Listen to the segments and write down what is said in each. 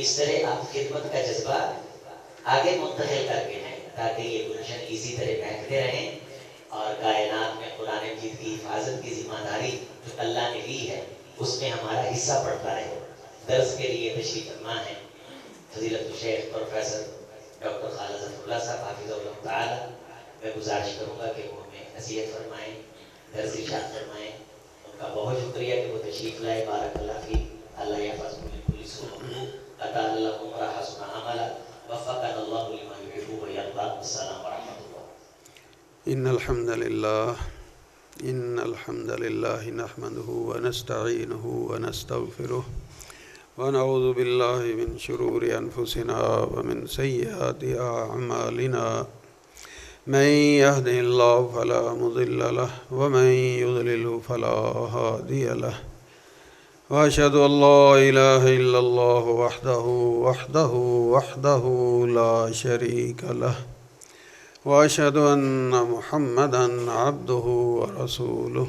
اس طرح آپ خدمت کا جذبہ آگے منتقل کر کے ہیں تاکہ یہ گلشن اسی طرح مہکتے رہیں اور کائنات میں قرآن مجید کی حفاظت کی ذمہ داری جو اللہ نے لی ہے اس میں ہمارا حصہ پڑتا رہے۔ درس کے لیے تشریف فرما ہے فضیلت الشیخ پروفیسر ڈاکٹر خالد ظفر اللہ صاحب حافظ اللہ تعالی۔ میں گزارش کروں گا کہ وہ ہمیں نصیحت فرمائیں، درس ارشاد فرمائیں۔ ان کا بہت شکریہ کہ وہ تشریف لائے۔ بارک اللہ فی، اللہ یحفظ کل سوء، عطا اللہ عمرہ حسن عملا، وفقنا اللہ لما يحب ويرضى۔ السلام ورحمۃ اللہ۔ إن الحمد لله نحمده ونستعينه ونستغفره ونعوذ بالله من شرور أنفسنا ومن سيئات أعمالنا، من يهده الله فلا مضل له ومن يضلل فلا هادي له، وأشهد أن لا إله إلا الله وحده لا شريك له، وأشهد أن محمدًا عبده ورسوله،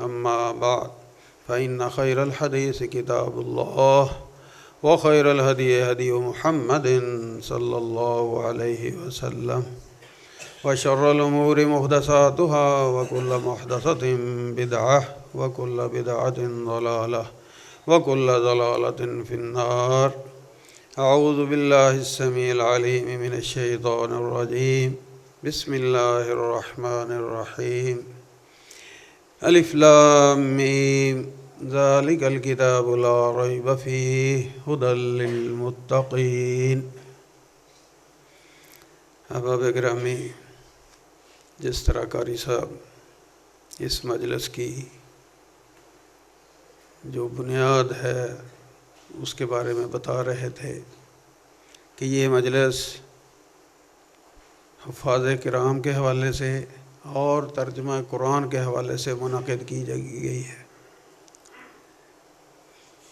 أما بعد فإن خير الحديث كتاب الله، وخير الهدي هدي محمد صلى الله عليه وسلم، وشر الأمور محدثاتها، وكل محدثة بدعة، وكل بدعة ضلالة، وكل ضلالة في النار۔ أعوذ بالله السميع العليم من الشيطان الرجيم، بسم الله الرحمن الرحيم، ألف لام ميم، ذلك الكتاب لا ريب فيه هدى للمتقين۔ احباب گرامی، جس طرح قاری صاحب اس مجلس کی جو بنیاد ہے اس کے بارے میں بتا رہے تھے کہ یہ مجلس حفاظ کرام کے حوالے سے اور ترجمہ قرآن کے حوالے سے منعقد کی گئی ہے۔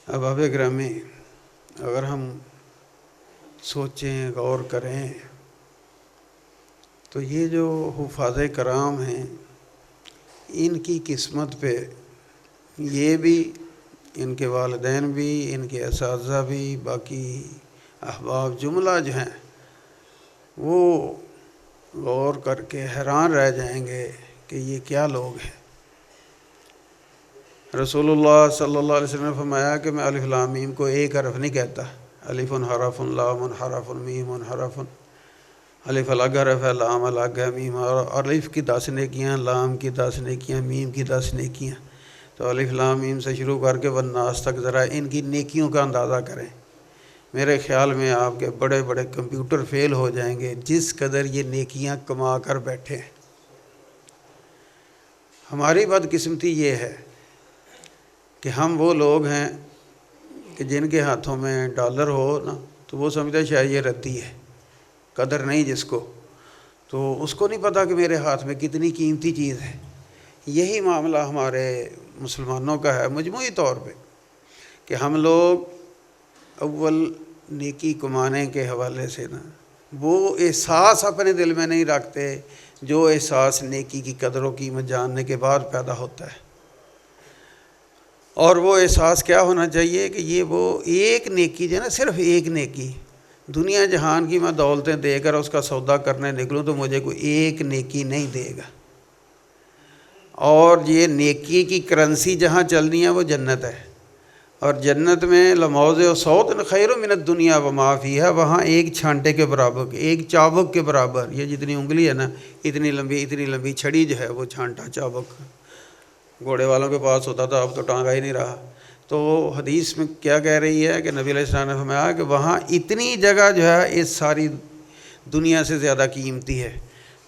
احباب گرامی، اگر ہم سوچیں، غور کریں تو یہ جو حفاظ کرام ہیں ان کی قسمت پہ یہ بھی، ان کے والدین بھی، ان کے اساتذہ بھی، باقی احباب جملہ جو ہیں وہ غور کر کے حیران رہ جائیں گے کہ یہ کیا لوگ ہیں۔ رسول اللہ صلی اللہ علیہ وسلم نے فرمایا کہ میں الف لام میم کو ایک حرف نہیں کہتا، الف حرف، لام حرف، میم حرف۔ الف الگ حرف ہے، لام الگ ہے، میم، اور الف کی 10 نیکیاں، لام کی 10 نیکیاں، میم کی 10 نیکیاں۔ تو الف لام میم سے شروع کر کے والناس تک ذرا ان کی نیکیوں کا اندازہ کریں۔ میرے خیال میں آپ کے بڑے بڑے کمپیوٹر فیل ہو جائیں گے جس قدر یہ نیکیاں کما کر بیٹھے ہیں۔ ہماری بدقسمتی یہ ہے کہ ہم وہ لوگ ہیں کہ جن کے ہاتھوں میں ڈالر ہو نا تو وہ سمجھتے شاید یہ ردی ہے، قدر نہیں جس کو، تو اس کو نہیں پتہ کہ میرے ہاتھ میں کتنی قیمتی چیز ہے۔ یہی معاملہ ہمارے مسلمانوں کا ہے مجموعی طور پہ کہ ہم لوگ اول نیکی کمانے کے حوالے سے نا وہ احساس اپنے دل میں نہیں رکھتے جو احساس نیکی کی قدر و قیمت جاننے کے بعد پیدا ہوتا ہے۔ اور وہ احساس کیا ہونا چاہیے کہ یہ وہ ایک نیکی جو ہے نا، صرف ایک نیکی، دنیا جہان کی میں دولتیں دے کر اس کا سودا کرنے نکلوں تو مجھے کوئی ایک نیکی نہیں دے گا۔ اور یہ نیکی کی کرنسی جہاں چلنی ہے وہ جنت ہے، اور جنت میں لموضع صوت خیر من الدنیا وما فیہا، وہاں ایک چھانٹے کے برابر، ایک چابک کے برابر، یہ جتنی انگلی ہے نا اتنی لمبی چھڑی جو ہے وہ چھانٹا، چابک گھوڑے والوں کے پاس ہوتا تھا، اب تو ٹانگا ہی نہیں رہا۔ تو حدیث میں کیا کہہ رہی ہے کہ نبی علیہ السلام نے فرمایا کہ وہاں اتنی جگہ جو ہے اس ساری دنیا سے زیادہ قیمتی ہے۔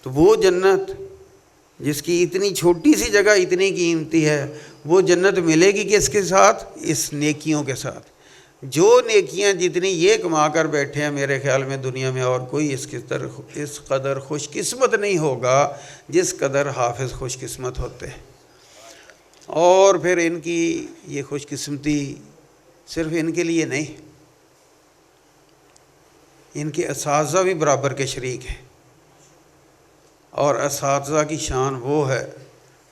تو وہ جنت جس کی اتنی چھوٹی سی جگہ اتنی قیمتی ہے، وہ جنت ملے گی کس کے ساتھ؟ اس نیکیوں کے ساتھ۔ جو نیکیاں جتنی یہ کما کر بیٹھے ہیں، میرے خیال میں دنیا میں اور کوئی اس قدر خوش قسمت نہیں ہوگا جس قدر حافظ خوش قسمت ہوتے ہیں۔ اور پھر ان کی یہ خوش قسمتی صرف ان کے لیے نہیں، ان کے اساتذہ بھی برابر کے شریک ہیں، اور اساتذہ کی شان وہ ہے،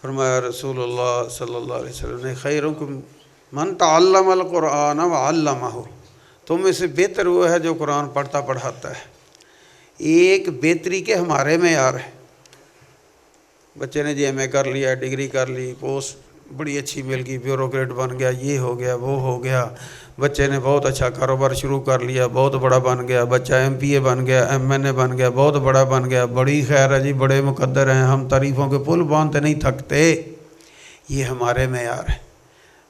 فرمایا رسول اللہ صلی اللہ علیہ وسلم نے خیرکم من تعلم القرآن وعلمہ، تم میں سے بہتر وہ ہے جو قرآن پڑھتا پڑھاتا ہے۔ ایک بہتری کے ہمارے معیار ہے، بچے نے جی ایم اے کر لیا، ڈگری کر لی، پوسٹ بڑی اچھی مل گئی، بیوروکریٹ بن گیا، یہ ہو گیا وہ ہو گیا، بچے نے بہت اچھا کاروبار شروع کر لیا، بہت بڑا بن گیا، بچہ ایم پی اے بن گیا، ایم این اے بن گیا، بہت بڑا بن گیا، بڑی خیر ہے جی، بڑے مقدر ہیں، ہم تعریفوں کے پل باندھتے نہیں تھکتے۔ یہ ہمارے معیار ہے،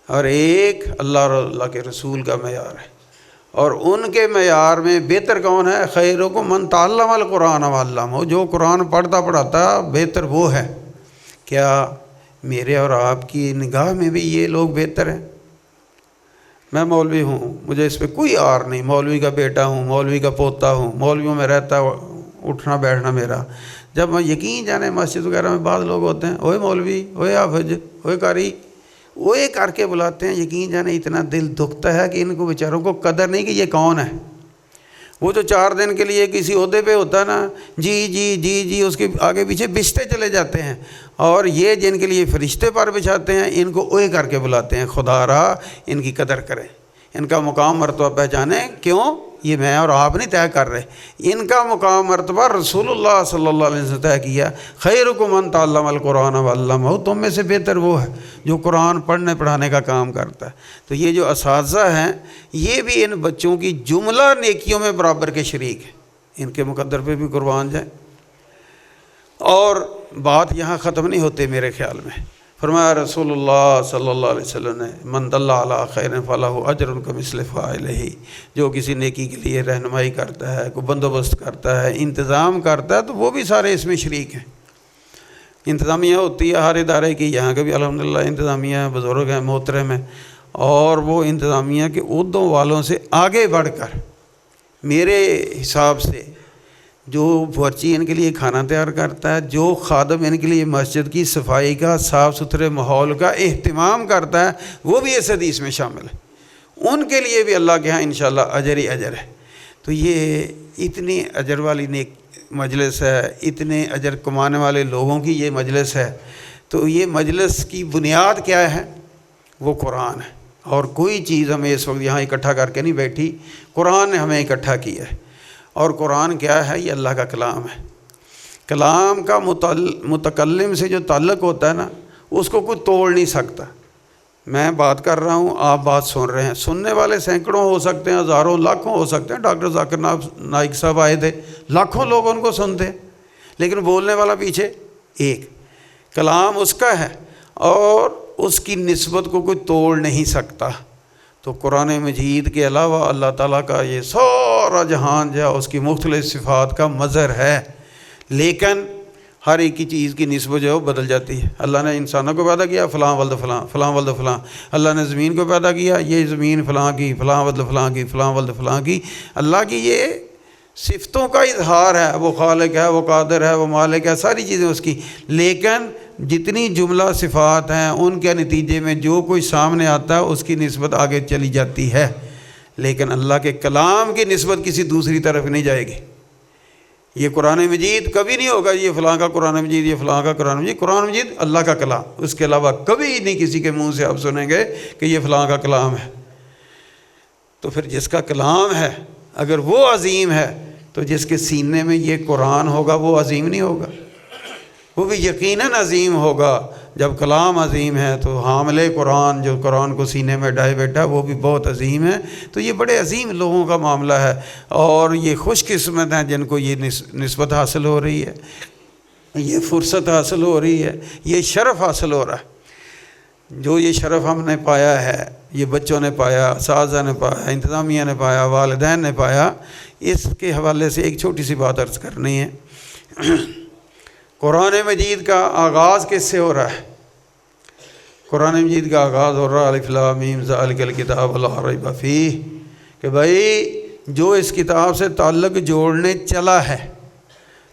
اور ایک اللہ اور اللہ کے رسول کا معیار ہے، اور ان کے معیار میں بہتر کون ہے؟ خیرکم من تعلم القرآن وعلمہ، جو قرآن پڑھتا پڑھاتا بہتر وہ ہے۔ کیا میرے اور آپ کی نگاہ میں بھی یہ لوگ بہتر ہیں؟ میں مولوی ہوں، مجھے اس پہ کوئی عار نہیں، مولوی کا بیٹا ہوں، مولوی کا پوتا ہوں، مولویوں میں رہتا اٹھنا بیٹھنا میرا۔ جب میں یقین جانے مسجد وغیرہ میں بعض لوگ ہوتے ہیں، اوے مولوی، اوے حافظ، اوے قاری، اوے کر کے بلاتے ہیں، یقین جانے اتنا دل دکھتا ہے کہ ان کو بیچاروں کو قدر نہیں کہ یہ کون ہے۔ وہ جو 4 دن کے لیے کسی عہدے پہ ہوتا ہے نا، جی جی جی جی، اس کے آگے پیچھے بچھتے چلے جاتے ہیں، اور یہ جن کے لیے فرشتے پر بچھاتے ہیں ان کو اوے کر کے بلاتے ہیں۔ خدا را ان کی قدر کریں، ان کا مقام مرتبہ پہچانیں۔ کیوں؟ یہ میں اور آپ نہیں طے کر رہے، ان کا مقام مرتبہ رسول اللہ صلی اللہ علیہ وسلم طے کیا۔ خیرکم من تعلم القرآن وعلمہ، تم میں سے بہتر وہ ہے جو قرآن پڑھنے پڑھانے کا کام کرتا ہے۔ تو یہ جو اساتذہ ہیں یہ بھی ان بچوں کی جملہ نیکیوں میں برابر کے شریک ہیں، ان کے مقدر پہ بھی قربان جائیں۔ اور بات یہاں ختم نہیں ہوتے میرے خیال میں۔ فرمایا رسول اللہ صلی اللہ علیہ وسلم نے، من دل علی خیر فلہ اجر کمثل فاعلہ، جو کسی نیکی کے لیے رہنمائی کرتا ہے، کوئی بندوبست کرتا ہے، انتظام کرتا ہے، تو وہ بھی سارے اس میں شریک ہیں۔ انتظامیہ ہوتی ہے ہر ادارے کی، یہاں کے بھی الحمدللہ انتظامیہ بزرگ ہیں، محترم ہیں، اور وہ انتظامیہ کے عہدوں والوں سے آگے بڑھ کر میرے حساب سے جو بورچی ان کے لیے کھانا تیار کرتا ہے، جو خادم ان کے لیے مسجد کی صفائی کا، صاف ستھرے ماحول کا اہتمام کرتا ہے، وہ بھی اس حدیث میں شامل ہے۔ ان کے لیے بھی اللہ کے ہاں انشاءاللہ اجر ہی اجر ہے۔ تو یہ اتنی اجر والی نیک مجلس ہے، اتنے اجر کمانے والے لوگوں کی یہ مجلس ہے۔ تو یہ مجلس کی بنیاد کیا ہے؟ وہ قرآن ہے، اور کوئی چیز ہمیں اس وقت یہاں اکٹھا کر کے نہیں بیٹھی، قرآن نے ہمیں اکٹھا کیا ہے۔ اور قرآن کیا ہے؟ یہ اللہ کا کلام ہے۔ کلام کا متکلم سے جو تعلق ہوتا ہے نا، اس کو کوئی توڑ نہیں سکتا۔ میں بات کر رہا ہوں، آپ بات سن رہے ہیں، سننے والے سینکڑوں ہو سکتے ہیں، ہزاروں، لاکھوں ہو سکتے ہیں۔ ڈاکٹر ذاکر نائک صاحب آئے تھے، لاکھوں لوگ ان کو سنتے، لیکن بولنے والا پیچھے ایک۔ کلام اس کا ہے اور اس کی نسبت کو کوئی توڑ نہیں سکتا۔ تو قرآن مجید کے علاوہ اللہ تعالیٰ کا یہ سارا جہان جو ہے اس کی مختلف صفات کا مظہر ہے، لیکن ہر ایک کی چیز کی نسبت جو ہے وہ بدل جاتی ہے۔ اللہ نے انسانوں کو پیدا کیا، فلاں ولد فلاں، فلاں ولد فلاں۔ اللہ نے زمین کو پیدا کیا، یہ زمین فلاں کی، فلاں ولد فلاں کی، فلاں ولد فلاں کی۔ اللہ کی یہ صفتوں کا اظہار ہے، وہ خالق ہے، وہ قادر ہے، وہ مالک ہے، ساری چیزیں اس کی، لیکن جتنی جملہ صفات ہیں ان کے نتیجے میں جو کوئی سامنے آتا ہے اس کی نسبت آگے چلی جاتی ہے، لیکن اللہ کے کلام کی نسبت کسی دوسری طرف نہیں جائے گی۔ یہ قرآن مجید کبھی نہیں ہوگا یہ فلاں کا قرآن مجید، یہ فلاں کا قرآن مجید۔ قرآن مجید اللہ کا کلام، اس کے علاوہ کبھی نہیں کسی کے منہ سے آپ سنیں گے کہ یہ فلاں کا کلام ہے۔ تو پھر جس کا کلام ہے اگر وہ عظیم ہے تو جس کے سینے میں یہ قرآن ہوگا وہ عظیم نہیں ہوگا؟ وہ بھی یقیناً عظیم ہوگا۔ جب کلام عظیم ہے تو حامل قرآن جو قرآن کو سینے میں ڈائے بیٹھا وہ بھی بہت عظیم ہے۔ تو یہ بڑے عظیم لوگوں کا معاملہ ہے، اور یہ خوش قسمت ہیں جن کو یہ نسبت حاصل ہو رہی ہے، یہ فرصت حاصل ہو رہی ہے، یہ شرف حاصل ہو رہا ہے۔ جو یہ شرف ہم نے پایا ہے، یہ بچوں نے پایا، اساتذہ نے پایا، انتظامیہ نے پایا، والدین نے پایا، اس کے حوالے سے ایک چھوٹی سی بات عرض کرنی ہے۔ قرآن مجید کا آغاز کس سے ہو رہا ہے؟ قرآن مجید کا آغاز ہو رہا ہے الف لام میم ذالک الکتاب لا ریب فیہ، کہ بھائی جو اس کتاب سے تعلق جوڑنے چلا ہے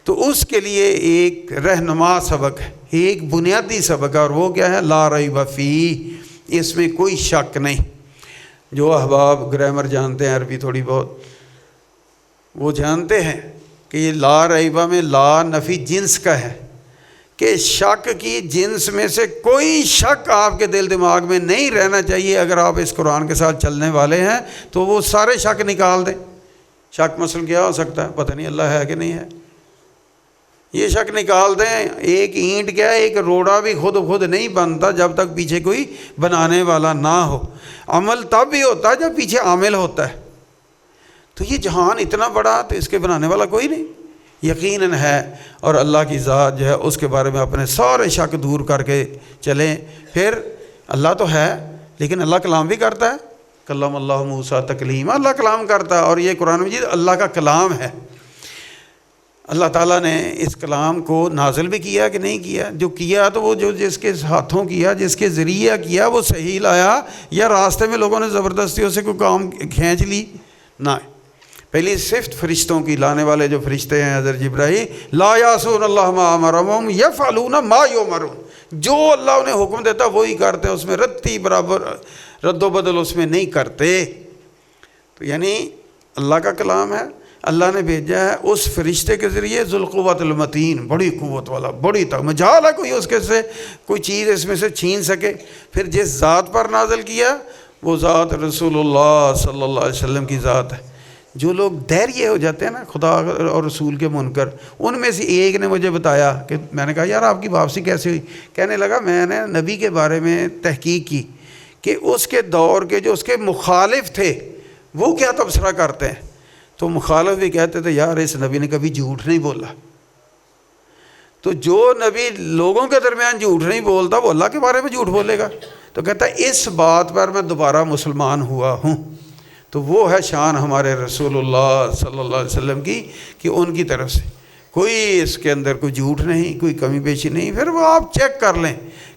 تو اس کے لیے ایک رہنما سبق ہے، ایک بنیادی سبق ہے، اور وہ کیا ہے؟ لا ریب فیہ، اس میں کوئی شک نہیں۔ جو احباب گرامر جانتے ہیں، عربی تھوڑی بہت، وہ جانتے ہیں کہ یہ لا ریبہ میں لا نفی جنس کا ہے، کہ شک کی جنس میں سے کوئی شک آپ کے دل دماغ میں نہیں رہنا چاہیے. اگر آپ اس قرآن کے ساتھ چلنے والے ہیں تو وہ سارے شک نکال دیں. شک مثلا کیا ہو سکتا ہے؟ پتہ نہیں اللہ ہے کہ نہیں ہے. یہ شک نکال دیں. ایک اینٹ کیا ہے، ایک روڑا بھی خود نہیں بنتا جب تک پیچھے کوئی بنانے والا نہ ہو. عمل تب بھی ہوتا ہے جب پیچھے عامل ہوتا ہے. تو یہ جہان اتنا بڑا، تو اس کے بنانے والا کوئی نہیں، یقیناً ہے. اور اللہ کی ذات جو ہے اس کے بارے میں اپنے سارے شک دور کر کے چلیں. پھر اللہ تو ہے لیکن اللہ کلام بھی کرتا ہے. کلم اللہ موسیٰ تکلیما، اللہ کلام کرتا ہے. اور یہ قرآن مجید اللہ کا کلام ہے. اللہ تعالیٰ نے اس کلام کو نازل بھی کیا کہ نہیں کیا؟ جو کیا تو وہ جو جس کے ہاتھوں کیا، جس کے ذریعہ کیا، وہ صحیح لایا یا راستے میں لوگوں نے زبردستیوں سے کوئی کام کھینچ لی؟ نہ. پہلی صفت فرشتوں کی، لانے والے جو فرشتے ہیں حضرت جبرائیل، لا یعصون اللہ ما امرهم یفعلون ما یؤمرون، جو اللہ انہیں حکم دیتا وہی کرتے، اس میں رتی برابر رد و بدل اس میں نہیں کرتے. تو یعنی اللہ کا کلام ہے. اللہ نے بھیجا ہے اس فرشتے کے ذریعے ذوالقوۃ المتین، بڑی قوت والا، بڑی مجال ہے کوئی اس کے سے کوئی چیز اس میں سے چھین سکے. پھر جس ذات پر نازل کیا وہ ذات رسول اللہ صلی اللہ علیہ وسلم کی ذات ہے. جو لوگ دہریے ہو جاتے ہیں نا خدا اور رسول کے منکر، ان میں سے ایک نے مجھے بتایا کہ میں نے کہا یار آپ کی واپسی کیسے ہوئی؟ کہنے لگا میں نے نبی کے بارے میں تحقیق کی کہ اس کے دور کے جو اس کے مخالف تھے وہ کیا تبصرہ کرتے ہیں. تو مخالف بھی کہتے تھے یار اس نبی نے کبھی جھوٹ نہیں بولا. تو جو نبی لوگوں کے درمیان جھوٹ نہیں بولتا وہ اللہ کے بارے میں جھوٹ بولے گا. تو کہتا ہے اس بات پر میں دوبارہ مسلمان ہوا ہوں. تو وہ ہے شان ہمارے رسول اللہ صلی اللہ علیہ وسلم کی کہ ان کی طرف سے کوئی اس کے اندر کوئی جھوٹ نہیں، کوئی کمی بیشی نہیں. پھر وہ آپ چیک کر لیں،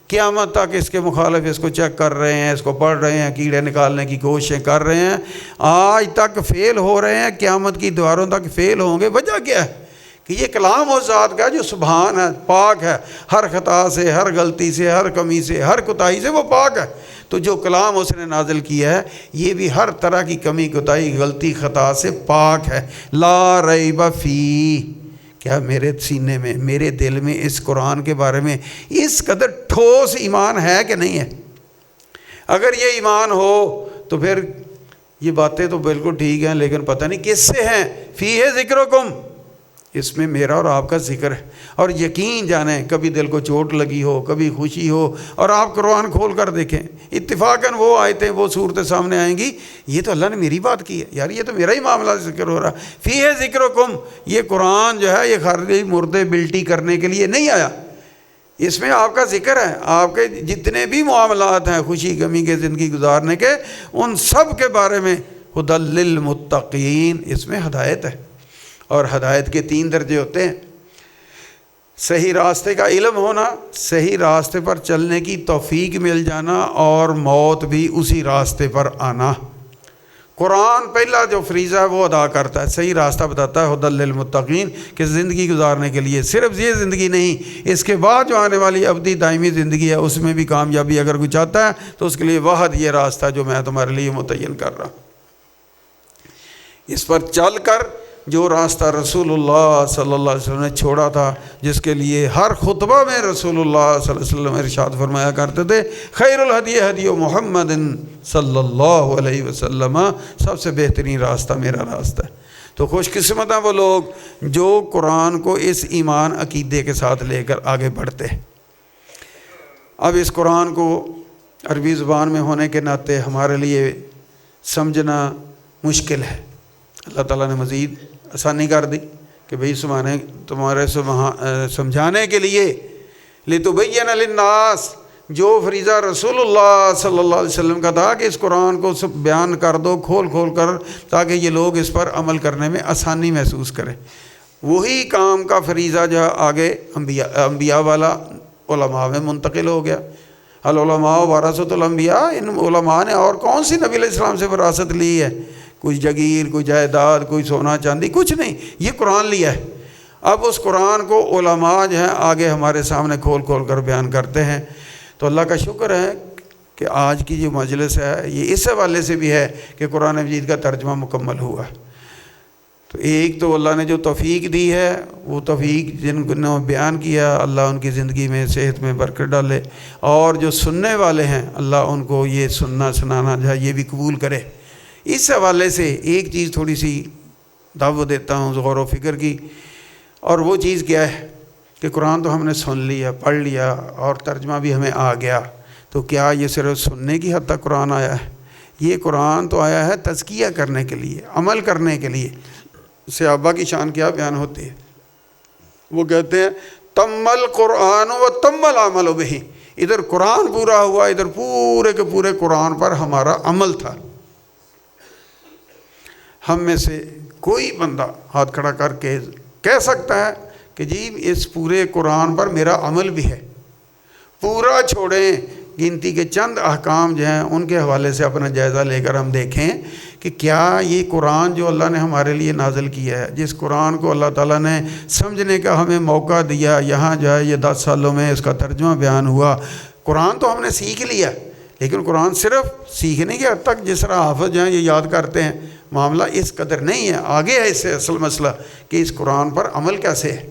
قیامت تک اس کے مخالف اس کو چیک کر رہے ہیں، اس کو پڑھ رہے ہیں، کیڑے نکالنے کی کوششیں کر رہے ہیں، آج تک فیل ہو رہے ہیں، قیامت کی دیواروں تک فیل ہوں گے. وجہ کیا ہے؟ کہ یہ کلام اس ذات کا جو سبحان ہے، پاک ہے، ہر خطا سے، ہر غلطی سے، ہر کمی سے، ہر کوتاہی سے وہ پاک ہے. تو جو کلام اس نے نازل کیا ہے یہ بھی ہر طرح کی کمی، کوتاہی، غلطی، خطا سے پاک ہے. لا ریب فیہ. کیا میرے سینے میں، میرے دل میں اس قرآن کے بارے میں اس قدر ٹھوس ایمان ہے کہ نہیں ہے؟ اگر یہ ایمان ہو تو پھر یہ باتیں تو بالکل ٹھیک ہیں، لیکن پتہ نہیں کس سے ہیں. فیہ ذکرکم، اس میں میرا اور آپ کا ذکر ہے. اور یقین جانیں کبھی دل کو چوٹ لگی ہو، کبھی خوشی ہو، اور آپ قرآن کھول کر دیکھیں اتفاقاً وہ آیتیں، وہ صورتیں سامنے آئیں گی، یہ تو اللہ نے میری بات کی ہے یار، یہ تو میرا ہی معاملہ ذکر ہو رہا. فیہ ذکرکم، یہ قرآن جو ہے یہ خالی مردے بلٹی کرنے کے لیے نہیں آیا. اس میں آپ کا ذکر ہے، آپ کے جتنے بھی معاملات ہیں خوشی غمی کے زندگی گزارنے کے، ان سب کے بارے میں ھدی للمتقین، اس میں ہدایت ہے. اور ہدایت کے 3 درجے ہوتے ہیں: صحیح راستے کا علم ہونا، صحیح راستے پر چلنے کی توفیق مل جانا، اور موت بھی اسی راستے پر آنا. قرآن پہلا جو فریضہ ہے وہ ادا کرتا ہے، صحیح راستہ بتاتا ہے ھدی للمتقین، کہ زندگی گزارنے کے لیے صرف یہ زندگی نہیں، اس کے بعد جو آنے والی ابدی دائمی زندگی ہے اس میں بھی کامیابی اگر کوئی چاہتا ہے تو اس کے لیے واحد یہ راستہ جو میں تمہارے لیے متعین کر رہا ہوں. اس پر چل کر جو راستہ رسول اللہ صلی اللہ علیہ وسلم نے چھوڑا تھا، جس کے لیے ہر خطبہ میں رسول اللہ صلی اللہ علیہ وسلم ارشاد فرمایا کرتے تھے، خیر الہدی ہدی محمد صلی اللہ علیہ وسلم، سب سے بہترین راستہ میرا راستہ ہے. تو خوش قسمت ہیں وہ لوگ جو قرآن کو اس ایمان عقیدے کے ساتھ لے کر آگے بڑھتے ہیں. اب اس قرآن کو عربی زبان میں ہونے کے ناطے ہمارے لیے سمجھنا مشکل ہے. اللہ تعالیٰ نے مزید آسانی کر دی کہ بھئی تمہارے سمجھانے کے لیے لِتُبَيِّنَ لِلنَّاسِ، جو فریضہ رسول اللہ صلی اللہ علیہ وسلم کا تھا کہ اس قرآن کو سب بیان کر دو کھول کر، تاکہ یہ لوگ اس پر عمل کرنے میں آسانی محسوس کریں. وہی کام کا فریضہ جو آگے انبیاء والا علماء میں منتقل ہو گیا. العلماء ورثۃ الانبیاء، ان علماء نے اور کون سی نبی علیہ السلام سے وراثت لی ہے؟ کوئی جگیر، کوئی جائیداد، کوئی سونا چاندی، کچھ نہیں، یہ قرآن لیا ہے. اب اس قرآن کو علماء جو ہیں آگے ہمارے سامنے کھول کر بیان کرتے ہیں. تو اللہ کا شکر ہے کہ آج کی جو مجلس ہے یہ اس حوالے سے بھی ہے کہ قرآن مجید کا ترجمہ مکمل ہوا. تو تو ایک تو اللہ نے جو توفیق دی ہے وہ توفیق جن نے بیان کیا اللہ ان کی زندگی میں صحت میں برکت ڈالے، اور جو سننے والے ہیں اللہ ان کو یہ سننا سنانا جو ہے یہ بھی قبول کرے۔ اس حوالے سے ایک چیز تھوڑی سی دعوت دیتا ہوں غور و فکر کی، اور وہ چیز کیا ہے کہ قرآن تو ہم نے سن لیا پڑھ لیا اور ترجمہ بھی ہمیں آ گیا، تو کیا یہ صرف سننے کی حد تک قرآن آیا ہے؟ یہ قرآن تو آیا ہے تزکیہ کرنے کے لیے، عمل کرنے کے لیے۔ صحابہ کی شان کیا بیان ہوتی ہے، وہ کہتے ہیں تم القرآن و تم العمل بہ، ادھر قرآن پورا ہوا، ادھر پورے کے پورے قرآن پر ہمارا عمل تھا۔ ہم میں سے کوئی بندہ ہاتھ کھڑا کر کے کہہ سکتا ہے کہ جی اس پورے قرآن پر میرا عمل بھی ہے؟ پورا چھوڑیں، گنتی کے چند احکام جو ہیں ان کے حوالے سے اپنا جائزہ لے کر ہم دیکھیں کہ کیا یہ قرآن جو اللہ نے ہمارے لیے نازل کیا ہے، جس قرآن کو اللہ تعالیٰ نے سمجھنے کا ہمیں موقع دیا، یہاں جو ہے یہ 10 سالوں میں اس کا ترجمہ بیان ہوا، قرآن تو ہم نے سیکھ لیا، لیکن قرآن صرف سیکھنے کی حد تک جس طرح حافظ جو ہیں یہ یاد کرتے ہیں، معاملہ اس قدر نہیں ہے، آگے ہے اس سے اصل مسئلہ کہ اس قرآن پر عمل کیسے ہے۔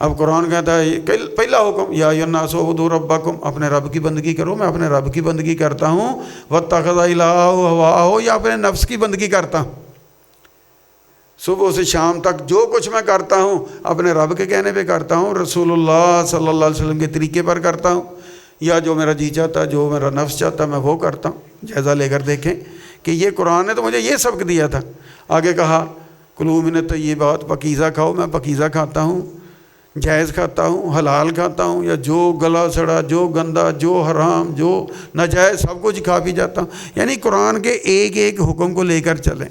اب قرآن کہتا ہے پہلا حکم یا ایھا الناس اعبدوا ربکم، اپنے رب کی بندگی کرو، میں اپنے رب کی بندگی کرتا ہوں، واتخذ الہہ ہواہ، یا اپنے نفس کی بندگی کرتا ہوں، صبح سے شام تک جو کچھ میں کرتا ہوں اپنے رب کے کہنے پہ کرتا ہوں، رسول اللہ صلی اللہ علیہ وسلم کے طریقے پر کرتا ہوں، یا جو میرا جی چاہتا ہے جو میرا نفس چاہتا ہے میں وہ کرتا ہوں۔ جائزہ لے کر دیکھیں کہ یہ قرآن نے تو مجھے یہ سبق دیا تھا۔ آگے کہا کلوا من الطیبات، پاکیزہ کھاؤ، میں پاکیزہ کھاتا ہوں، جائز کھاتا ہوں، حلال کھاتا ہوں، یا جو گلا سڑا، جو گندا، جو حرام، جو ناجائز سب کچھ کھا بھی جاتا ہوں۔ یعنی قرآن کے ایک ایک حکم کو لے کر چلیں۔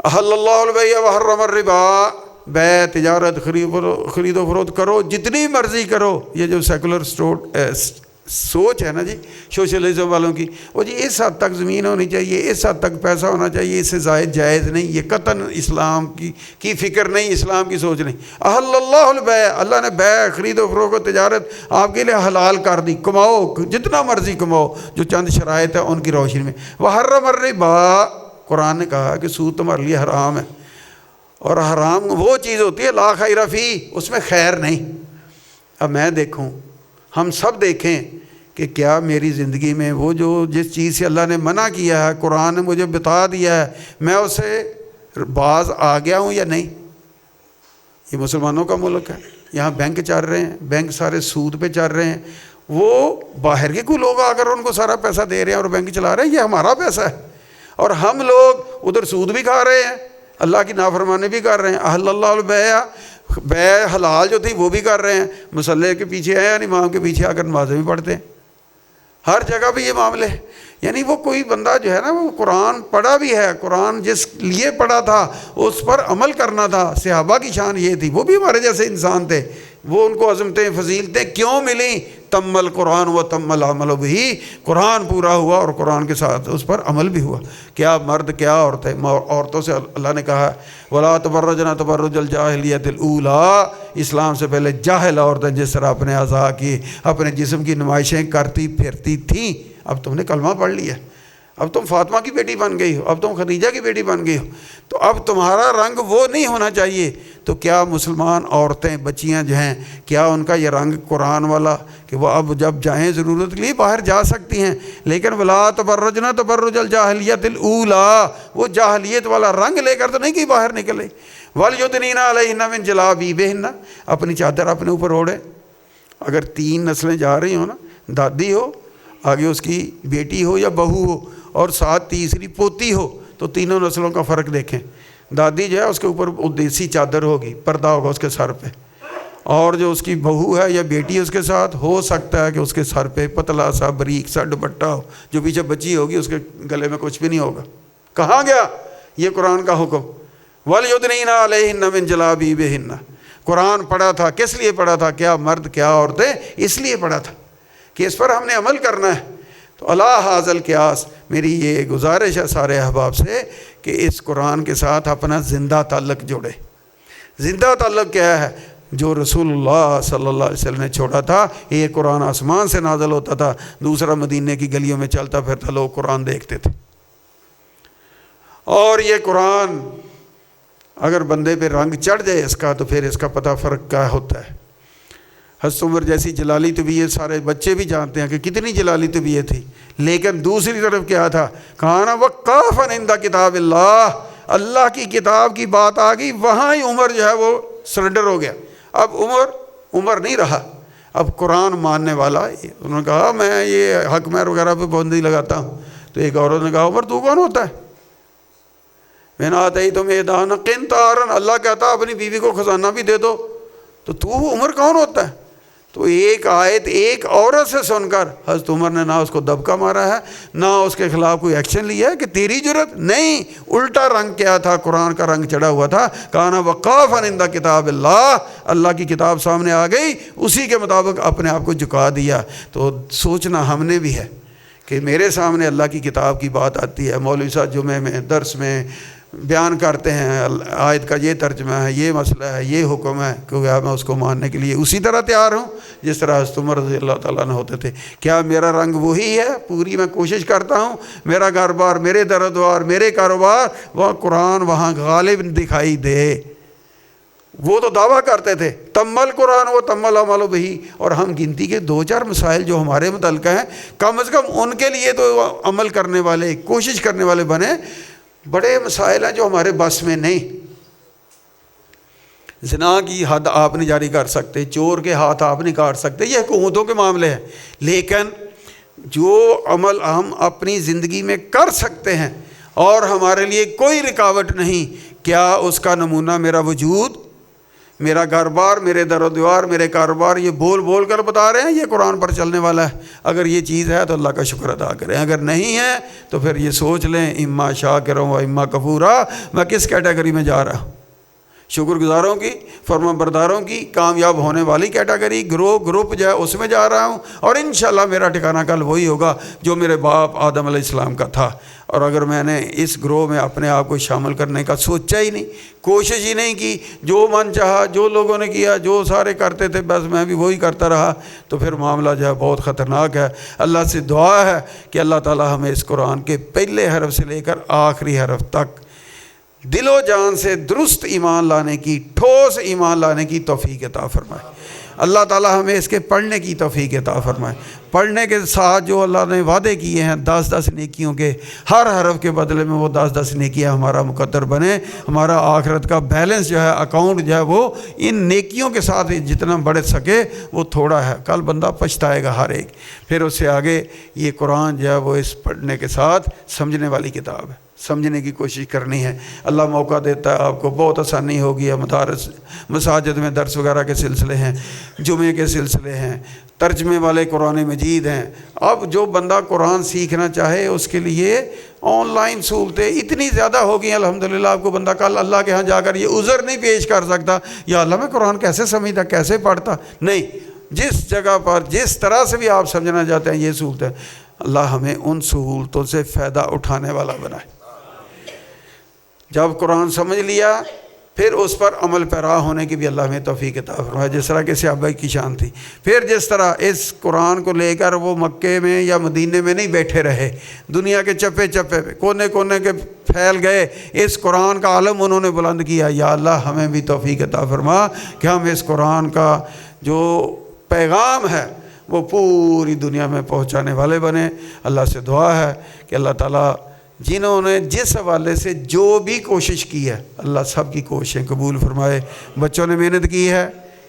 احل اللہ البیع وحرم الربا، بیع تجارت خرید و فروخت کرو جتنی مرضی کرو۔ یہ جو سیکولر سوچ ہے نا جی سوشلزم والوں کی، وہ جی اس حد تک زمین ہونی چاہیے، اس حد تک پیسہ ہونا چاہیے، اس سے زائد جائز نہیں، یہ قطعاً اسلام کی فکر نہیں، اسلام کی سوچ نہیں۔ احل اللہ البیع، اللہ نے بیع خرید و فروخت و تجارت آپ کے لیے حلال کر دی، کماؤ جتنا مرضی کماؤ جو چند شرائط ہیں ان کی روشنی میں۔ وحرم الربا، قرآن نے کہا کہ سود تمہارے لیے حرام ہے، اور حرام وہ چیز ہوتی ہے لا خیر فی، اس میں خیر نہیں۔ اب میں دیکھوں، ہم سب دیکھیں کہ کیا میری زندگی میں وہ جو جس چیز سے اللہ نے منع کیا ہے، قرآن نے مجھے بتا دیا ہے، میں اسے باز آ گیا ہوں یا نہیں؟ یہ مسلمانوں کا ملک ہے، یہاں بینک چل رہے ہیں، بینک سارے سود پہ چل رہے ہیں، وہ باہر کے کوئی لوگ آ کر ان کو سارا پیسہ دے رہے ہیں اور بینک چلا رہے ہیں، یہ ہمارا پیسہ ہے، اور ہم لوگ ادھر سود بھی کھا رہے ہیں، اللہ کی نافرمانی بھی کر رہے ہیں۔ احل اللہ البیع، بیع حلال جو تھی وہ بھی کر رہے ہیں، مصلی کے پیچھے ہیں یعنی امام کے پیچھے آ کر نمازیں بھی پڑھتے ہیں، ہر جگہ پہ یہ معاملے ہیں۔ یعنی وہ کوئی بندہ جو ہے نا وہ قرآن پڑھا بھی ہے، قرآن جس لیے پڑھا تھا اس پر عمل کرنا تھا۔ صحابہ کی شان یہ تھی، وہ بھی ہمارے جیسے انسان تھے، وہ ان کو عظمتیں فضیلتیں کیوں ملیں؟ تم القرآن و تم العمل بہ، قرآن پورا ہوا اور قرآن کے ساتھ اس پر عمل بھی ہوا۔ کیا مرد کیا عورتیں، عورتوں سے اللہ نے کہا ولا تبرجن تبرج الجاہلیت الاولی، اسلام سے پہلے جاہل عورتیں جس طرح اپنے اعضاء کی اپنے جسم کی نمائشیں کرتی پھرتی تھیں، اب تم نے کلمہ پڑھ لیا، اب تم فاطمہ کی بیٹی بن گئی ہو، اب تم خدیجہ کی بیٹی بن گئی ہو، تو اب تمہارا رنگ وہ نہیں ہونا چاہیے۔ تو کیا مسلمان عورتیں بچیاں جو ہیں کیا ان کا یہ رنگ قرآن والا کہ وہ اب جب جائیں ضرورت کے لیے باہر جا سکتی ہیں، لیکن ولا تبرجنا تبرج الجاہلیت الاولی، وہ جاہلیت والا رنگ لے کر تو نہیں کہ باہر نکلے۔ وَلْيُدْنِينَ عَلَيْهِنَّ مِنْ جَلَابِيبِهِنَّ، اپنی چادر اپنے اوپر اوڑھے۔ اگر 3 نسلیں جا رہی ہوں نا، دادی ہو، آگے اس کی بیٹی ہو یا بہو ہو، اور ساتھ تیسری پوتی ہو، تو تینوں نسلوں کا فرق دیکھیں۔ دادی جو ہے اس کے اوپر دیسی چادر ہوگی، پردہ ہوگا اس کے سر پہ، اور جو اس کی بہو ہے یا بیٹی اس کے ساتھ ہو سکتا ہے کہ اس کے سر پہ پتلا سا بریک سا دوپٹہ ہو، جو پیچھے بچی ہوگی اس کے گلے میں کچھ بھی نہیں ہوگا۔ کہاں گیا یہ قرآن کا حکم؟ وَلْيُدْنِينَ عَلَيْهِنَّ مِنْ جَلَابِيبِهِنَّ، قرآن پڑھا تھا کس لیے پڑھا تھا؟ کیا مرد کیا عورتیں، اس لیے پڑھا تھا کہ اس پر ہم نے عمل کرنا ہے۔ تو اللہ حاضل قیاس، میری یہ گزارش ہے سارے احباب سے کہ اس قرآن کے ساتھ اپنا زندہ تعلق جوڑے۔ زندہ تعلق کیا ہے؟ جو رسول اللہ صلی اللہ علیہ وسلم نے چھوڑا تھا، ایک قرآن آسمان سے نازل ہوتا تھا، دوسرا مدینے کی گلیوں میں چلتا پھرتا لوگ قرآن دیکھتے تھے، اور یہ قرآن اگر بندے پہ رنگ چڑھ جائے اس کا تو پھر اس کا پتہ فرق کیا ہوتا ہے۔ حضرت عمر جیسی جلالی طبیعت سارے بچے بھی جانتے ہیں کہ کتنی جلالی طبیعت تھی، لیکن دوسری طرف کیا تھا، کہانا وقافا عند کتاب اللہ، اللہ کی کتاب کی بات آ گئی، وہاں ہی عمر جو ہے وہ سرنڈر ہو گیا۔ اب عمر نہیں رہا، اب قرآن ماننے والا۔ انہوں نے کہا میں یہ حق مہر وغیرہ پہ پابندی لگاتا ہوں، تو ایک عورت نے کہا عمر تو کون ہوتا ہے؟ میں نے آتا ہی تمہیں دانا قنطارن، اللہ کہتا اپنی بیوی کو خزانہ بھی دے دو، تو عمر کون ہوتا ہے؟ تو ایک آیت ایک عورت سے سن کر حضرت عمر نے نہ اس کو دبکا مارا ہے، نہ اس کے خلاف کوئی ایکشن لیا ہے کہ تیری جرت نہیں، الٹا رنگ کیا تھا، قرآن کا رنگ چڑھا ہوا تھا۔ کانا وقافا عند کتاب اللہ، اللہ کی کتاب سامنے آ گئی، اسی کے مطابق اپنے آپ کو جھکا دیا۔ تو سوچنا ہم نے بھی ہے کہ میرے سامنے اللہ کی کتاب کی بات آتی ہے، مولوی صاحب جمعے میں درس میں بیان کرتے ہیں آیت کا یہ ترجمہ ہے، یہ مسئلہ ہے، یہ حکم ہے، کیونکہ میں اس کو ماننے کے لیے اسی طرح تیار ہوں جس طرح حضرت عمر رضی اللہ تعالیٰ عنہ ہوتے تھے۔ کیا میرا رنگ وہی ہے؟ پوری میں کوشش کرتا ہوں میرا گھر بار، میرے در و دیوار، میرے کاروبار، وہاں قرآن وہاں غالب دکھائی دے۔ وہ تو دعویٰ کرتے تھے تمل قرآن و تمل عمل بہی، اور ہم گنتی کے 2-4 مسائل جو ہمارے متعلقہ ہیں کم از کم ان کے لیے تو عمل کرنے والے، کوشش کرنے والے بنے۔ بڑے مسائل ہیں جو ہمارے بس میں نہیں۔ زنا کی حد آپ نہیں جاری کر سکتے، چور کے ہاتھ آپ نہیں کاٹ سکتے، یہ حکومتوں کے معاملے ہیں، لیکن جو عمل ہم اپنی زندگی میں کر سکتے ہیں اور ہمارے لیے کوئی رکاوٹ نہیں، کیا اس کا نمونہ میرا وجود، میرا گھر بار، میرے در و دیوار، میرے کاروبار، یہ بول بول کر بتا رہے ہیں یہ قرآن پر چلنے والا ہے؟ اگر یہ چیز ہے تو اللہ کا شکر ادا کریں، اگر نہیں ہے تو پھر یہ سوچ لیں اما شاکرا و اما کفورا، میں کس کیٹیگری میں جا رہا ہوں؟ شکر گزاروں کی، فرما برداروں کی، کامیاب ہونے والی کیٹیگری، گروپ جو ہے اس میں جا رہا ہوں، اور انشاءاللہ میرا ٹھکانہ کل وہی ہوگا جو میرے باپ آدم علیہ السلام کا تھا۔ اور اگر میں نے اس گروہ میں اپنے آپ کو شامل کرنے کا سوچا ہی نہیں، کوشش ہی نہیں کی، جو من چاہا، جو لوگوں نے کیا، جو سارے کرتے تھے بس میں بھی وہی کرتا رہا، تو پھر معاملہ جو ہے بہت خطرناک ہے۔ اللہ سے دعا ہے کہ اللہ تعالی ہمیں اس قرآن کے پہلے حرف سے لے کر آخری حرف تک دل و جان سے درست ایمان لانے کی، ٹھوس ایمان لانے کی توفیق عطا فرمائے۔ اللہ تعالی ہمیں اس کے پڑھنے کی توفیق عطا فرمائے۔ پڑھنے کے ساتھ جو اللہ نے وعدے کیے ہیں 10 نیکیوں کے، ہر حرف کے بدلے میں وہ 10 نیکیاں ہمارا مقدر بنے، ہمارا آخرت کا بیلنس جو ہے، اکاؤنٹ جو ہے، وہ ان نیکیوں کے ساتھ جتنا بڑھ سکے وہ تھوڑا ہے، کل بندہ پچھتائے گا ہر ایک۔ پھر اس سے آگے یہ قرآن جو ہے وہ اس پڑھنے کے ساتھ سمجھنے والی کتاب ہے، سمجھنے کی کوشش کرنی ہے۔ اللہ موقع دیتا ہے آپ کو، بہت آسانی ہوگی ہے، مدارس مساجد میں درس وغیرہ کے سلسلے ہیں، جمعے کے سلسلے ہیں، ترجمے والے قرآن مجید ہیں۔ اب جو بندہ قرآن سیکھنا چاہے اس کے لیے آن لائن سہولتیں اتنی زیادہ ہو گئی ہیں الحمدللہ۔ آپ کو بندہ کل اللہ کے ہاں جا کر یہ عذر نہیں پیش کر سکتا یا اللہ میں قرآن کیسے سمجھتا، کیسے پڑھتا، نہیں، جس جگہ پر جس طرح سے بھی آپ سمجھنا چاہتے ہیں یہ سہولت ہے، اللہ ہمیں ان سہولتوں سے فائدہ اٹھانے والا بنائے۔ جب قرآن سمجھ لیا پھر اس پر عمل پیرا ہونے کی بھی اللہ میں توفیق عطا فرمائے، جس طرح کہ صحابہ کی شان تھی۔ پھر جس طرح اس قرآن کو لے کر وہ مکے میں یا مدینے میں نہیں بیٹھے رہے، دنیا کے چپے چپے پہ کونے کونے کے پھیل گئے، اس قرآن کا علم انہوں نے بلند کیا۔ یا اللہ ہمیں بھی توفیق عطا فرما کہ ہم اس قرآن کا جو پیغام ہے وہ پوری دنیا میں پہنچانے والے بنے۔ اللہ سے دعا ہے کہ اللہ تعالیٰ جنہوں نے جس حوالے سے جو بھی کوشش کی ہے اللہ سب کی کوششیں قبول فرمائے۔ بچوں نے محنت کی ہے،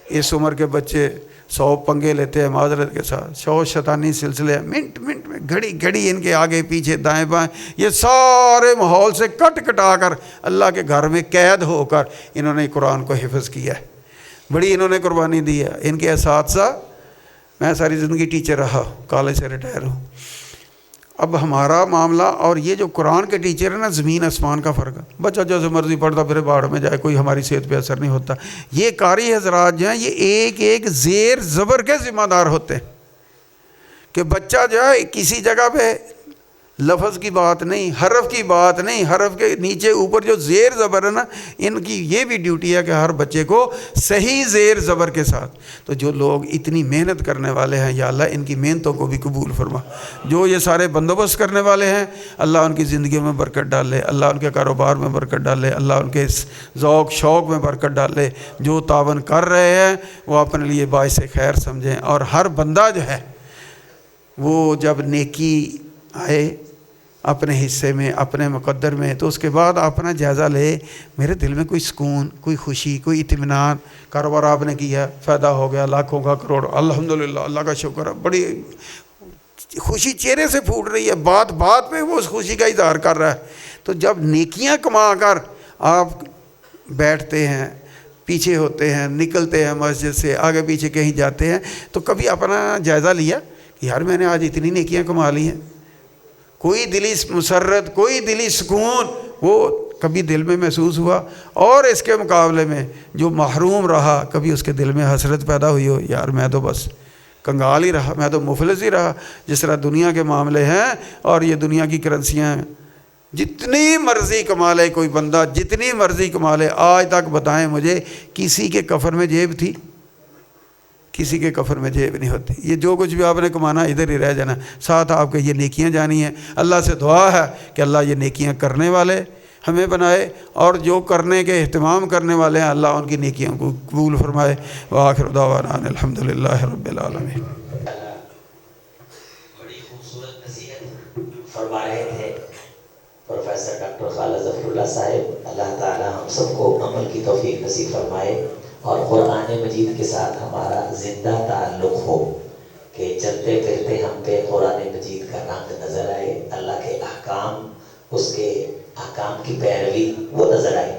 اس عمر کے بچے 100 پنگے لیتے ہیں معذرت کے ساتھ، 100 شیطانی سلسلے، منٹ منٹ میں گھڑی گھڑی ان کے آگے پیچھے دائیں بائیں، یہ سارے ماحول سے کٹ کٹا کر اللہ کے گھر میں قید ہو کر انہوں نے قرآن کو حفظ کیا ہے۔ بڑی انہوں نے قربانی دی ہے۔ ان کے اساتذہ، میں ساری زندگی ٹیچر رہا، کالج سے ریٹائر ہوں۔ اب ہمارا معاملہ اور یہ جو قرآن کے ٹیچر ہیں نا، زمین آسمان کا فرق ہے۔ بچہ جیسے مرضی پڑھتا پھر باڑ میں جائے، کوئی ہماری صحت پہ اثر نہیں ہوتا۔ یہ قاری حضرات جو ہیں یہ ایک ایک زیر زبر کے ذمہ دار ہوتے ہیں کہ بچہ جو ہے کسی جگہ پہ لفظ کی بات نہیں، حرف کی بات نہیں، حرف کے نیچے اوپر جو زیر زبر ہے نا، ان کی یہ بھی ڈیوٹی ہے کہ ہر بچے کو صحیح زیر زبر کے ساتھ. تو جو لوگ اتنی محنت کرنے والے ہیں یا اللہ ان کی محنتوں کو بھی قبول فرما. جو یہ سارے بندوبست کرنے والے ہیں اللہ ان کی زندگیوں میں برکت ڈالے، اللہ ان کے کاروبار میں برکت ڈالے، اللہ ان کے ذوق شوق میں برکت ڈالے. جو تعاون کر رہے ہیں وہ اپنے لیے باعث خیر سمجھیں. اور ہر بندہ جو ہے وہ جب نیکی آئے اپنے حصے میں، اپنے مقدر میں، تو اس کے بعد اپنا جائزہ لے، میرے دل میں کوئی سکون، کوئی خوشی، کوئی اطمینان. کاروبار آپ نے کیا، فائدہ ہو گیا لاکھوں کا، کروڑ، الحمدللہ اللہ کا شکر ہے، بڑی خوشی چہرے سے پھوٹ رہی ہے، بات بات میں وہ اس خوشی کا اظہار کر رہا ہے. تو جب نیکیاں کما کر آپ بیٹھتے ہیں، پیچھے ہوتے ہیں، نکلتے ہیں مسجد سے، آگے پیچھے کہیں جاتے ہیں، تو کبھی اپنا جائزہ لیا کہ یار میں نے آج اتنی نیکیاں کما لی ہیں؟ کوئی دلی مسرت، کوئی دلی سکون وہ کبھی دل میں محسوس ہوا؟ اور اس کے مقابلے میں جو محروم رہا، کبھی اس کے دل میں حسرت پیدا ہوئی ہو، یار میں تو بس کنگال ہی رہا، میں تو مفلس ہی رہا. جس طرح دنیا کے معاملے ہیں اور یہ دنیا کی کرنسیاں ہیں، جتنی مرضی کما لے کوئی بندہ، جتنی مرضی کما لے، آج تک بتائیں مجھے کسی کے کفن میں جیب تھی؟ کسی کے کفن میں جیب نہیں ہوتی. یہ جو کچھ بھی آپ نے کمانا ادھر ہی رہ جانا، ساتھ آپ کے یہ نیکیاں جانی ہیں. اللہ سے دعا ہے کہ اللہ یہ نیکیاں کرنے والے ہمیں بنائے، اور جو کرنے کے اہتمام کرنے والے ہیں اللہ ان کی نیکیوں کو قبول فرمائے. وآخر دعوانا الحمدللہ رب العالمین. بڑی خوبصورت نصیحت فرما رہے تھے پروفیسر ڈاکٹر خالد ظفر اللہ صاحب. اللہ تعالی ہم سب کو عمل کی توفیق نصیب فرمائے اور قرآن مجید کے ساتھ ہمارا زندہ تعلق ہو کہ چلتے پھرتے ہم پہ قرآن مجید کا رنگ نظر آئے، اللہ کے احکام، اس کے احکام کی پیروی وہ نظر آئے.